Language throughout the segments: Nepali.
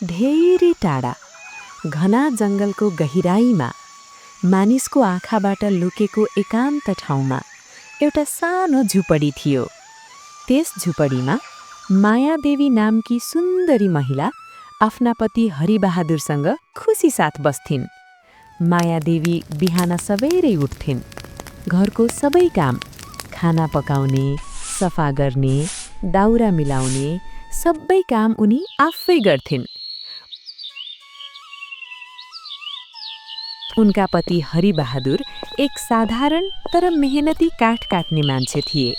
धेरै टाढा घना जङ्गलको गहिराईमा मानिसको आँखाबाट लुकेको एकान्त ठाउँमा एउटा सानो झुपडी थियो। त्यस झुपडीमा मायादेवी नामकी सुन्दरी महिला आफ्ना पति हरिबहादुरसँग खुसी साथ बस्थिन्। मायादेवी बिहान सबेरै उठ्थिन्। घरको सबै काम, खाना पकाउने, सफा गर्ने, दाउरा मिलाउने सबै काम उनी आफै गर्थिन्। उनका पति हरिबहादुर एक साधारण तर मेहनती काठ काट्ने मान्छे थिए।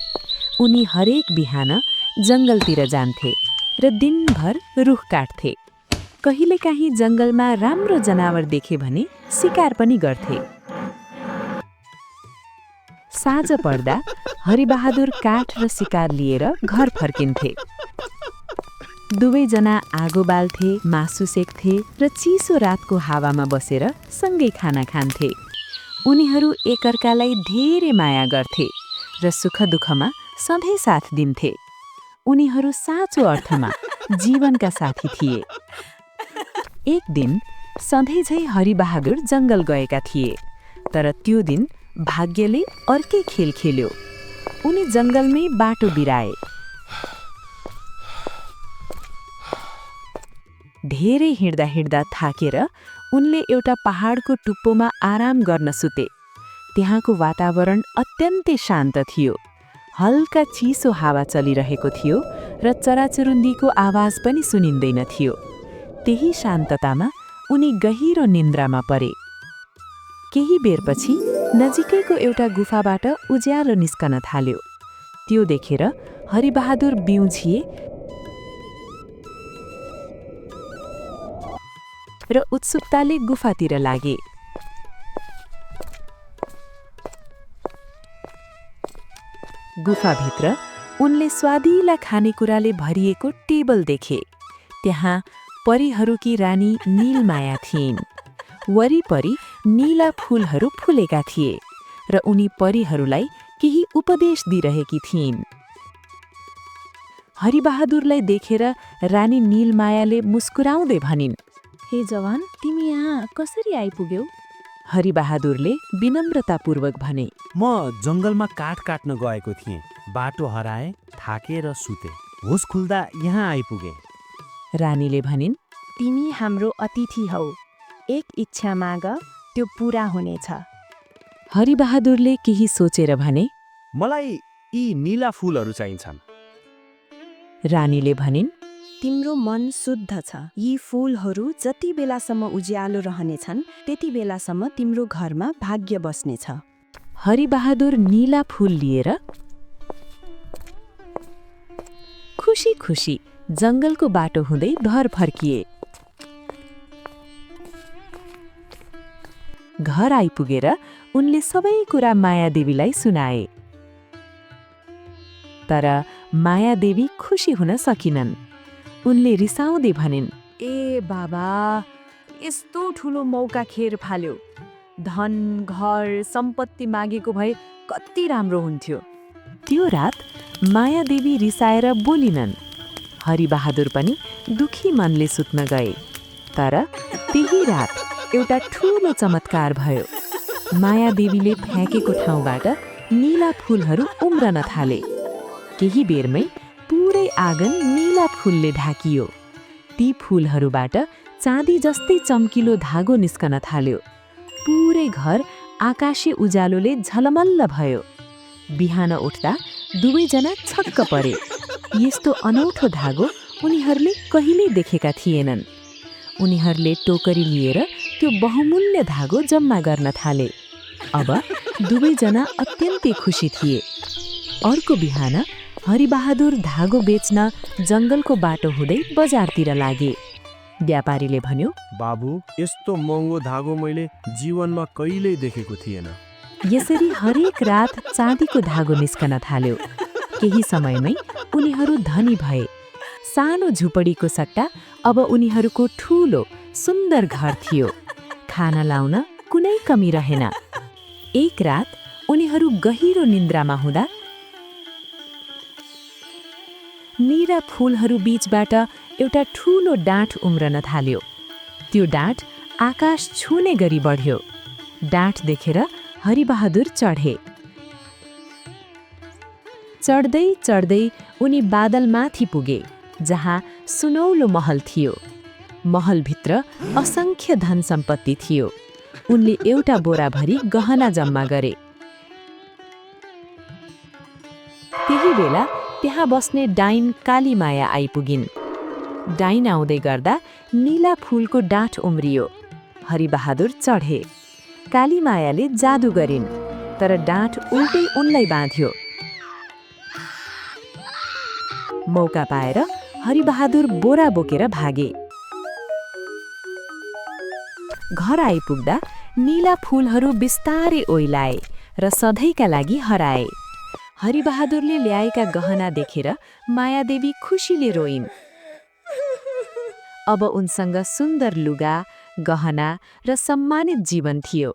उनी हरेक बिहान जङ्गलतिर जान्थे र दिनभर रुख काट्थे। कहिलेकाहीँ जङ्गलमा राम्रो जनावर देखे भने शिकार पनि गर्थे। साँझ पर्दा हरिबहादुर काठ र शिकार लिएर घर फर्किन्थे। दुवैजना आगो बाल्थे, मासु सेक्थे र चिसो रातको हावामा बसेर सँगै खाना खान्थे। उनीहरू एकअर्कालाई धेरै माया गर्थे र सुख दुःखमा सधैँ साथ दिन्थे। उनीहरू साँचो अर्थमा जीवनका साथी थिए। एक दिन सधैँझै हरिबहादुर जङ्गल गएका थिए, तर त्यो दिन भाग्यले अर्कै खेल खेल्यो। उनी जङ्गलमै बाटो बिराए। धेरै हिँड्दा हिँड्दा थाकेर उनले एउटा पहाडको टुप्पोमा आराम गर्न सुते। त्यहाँको वातावरण अत्यन्तै शान्त थियो। हल्का चिसो हावा चलिरहेको थियो र चराचुरुङ्गीको आवाज पनि सुनिँदैन थियो। त्यही शान्ततामा उनी गहिरो निन्द्रामा परे। केही बेरपछि नजिकैको एउटा गुफाबाट उज्यालो निस्कन थाल्यो। त्यो देखेर हरिबहादुर बिउझिए र उत्सुकताले गुफातिर लागे। गुफाभित्र उनले स्वादिला खानेकुराले भरिएको टेबल देखे। त्यहाँ परीहरूकी रानी नीलमाया थिइन्। वरिपरि नीला फूलहरू फुलेका थिए र उनी परीहरूलाई केही उपदेश दिइरहेकी थिइन्। हरिबहादुरलाई देखेर रानी नीलमायाले मुस्कुराउँदै भनिन्, "हे जवान, तिमी यहाँ कसरी आइपुग्यौ?" हरिबहादुरले विनम्रतापूर्वक भने, "म जङ्गलमा काठ काट्न गएको थिएँ। बाटो हराए, थाकेर सुते। होस खुल्दा यहाँ आइपुगे।" रानीले भनिन्, "तिमी हाम्रो अतिथि हौ। एक इच्छा माग, त्यो पूरा हुनेछ।" हरिबहादुरले केही सोचेर भने, "मलाई यी नीला फूलहरू चाहिन्छन्।" रानीले भनिन्, "तिम्रो मन शुद्ध छ। यी फूलहरू जति बेलासम्म उज्यालो रहनेछन् त्यति बेलासम्म तिम्रो घरमा भाग्य बस्नेछ।" हरिबहादुर नीला फूल लिएर खुसी खुसी जङ्गलको बाटो हुँदै घर फर्किए। घर आइपुगेर उनले सबै कुरा मायादेवीलाई सुनाए। तर मायादेवी खुसी हुन सकिनन्। उनले रिसाउँदै भनिन्, "ए बाबा, यस्तो ठुलो मौका खेर फाल्यो। धन, घर, सम्पत्ति मागेको भए कति राम्रो हुन्थ्यो।" त्यो रात मायादेवी रिसाएर बोलिनन्। हरिबहादुर पनि दुखी मनले सुत्न गए। तर त्यही रात एउटा ठुलो चमत्कार भयो। मायादेवीले फ्याँकेको ठाउँबाट नीला फूलहरू उम्रन थाले। केही बेरमै पुरै आँगन नीला फूलले ढाकियो। ती फूलहरूबाट चाँदी जस्तै चम्किलो धागो निस्कन थाल्यो। पुरै घर आकाशे उज्यालोले झलमल्ल भयो। बिहान उठ्दा दुवैजना छक्क परे। यस्तो अनौठो धागो उनीहरूले कहिल्यै देखेका थिएनन्। उनीहरूले टोकरी लिएर त्यो बहुमूल्य धागो जम्मा गर्न थाले। अब दुवैजना अत्यन्तै खुसी थिए। अर्को बिहान हरिबहादुर धागो बेच्न जङ्गलको बाटो हुँदै बजारतिर लागे। व्यापारीले भन्यो, "बाबु, यस्तो महँगो धागो मैले जीवनमा कहिल्यै देखेको थिएन।" यसरी हरेक रात चाँदीको धागो निस्कन थाल्यो। केही समयमै उनीहरू धनी भए। सानो झुपडीको सट्टा अब उनीहरूको ठुलो सुन्दर घर थियो। खाना लाउन कुनै कमी रहेन। एक रात उनीहरू गहिरो निन्द्रामा हुँदा नीरा फूलहरू बीचबाट एउटा ठूलो डाँठ उम्रन थाल्यो। त्यो डाँठ आकाश छुने गरी बढ्यो। डाँठ देखेर हरिबहादुर चढे। चढ्दै चढ्दै उनी बादलमाथि पुगे, जहाँ सुनौलो महल थियो। महलभित्र असंख्य धन सम्पत्ति थियो। उनले एउटा बोराभरि गहना जम्मा गरे। त्यही बेला त्यहाँ बस्ने डाइन कालीमाया आइपुगिन्। डाइन आउँदै गर्दा नीला फूलको डाँठ उम्रियो। हरिबहादुर चढे। कालीमायाले जादु गरिन्, तर डाँठ उल्टै उनलाई बाँध्यो। मौका पाएर हरिबहादुर बोरा बोकेर भागे। घर आइपुग्दा नीला फूलहरू बिस्तारै ओइलाए र सधैँका लागि हराए। हरिबहादुरले ल्याएका गहना देखेर मायादेवी खुसीले रोइन्। अब उनसँग सुन्दर लुगा, गहना र सम्मानित जीवन थियो।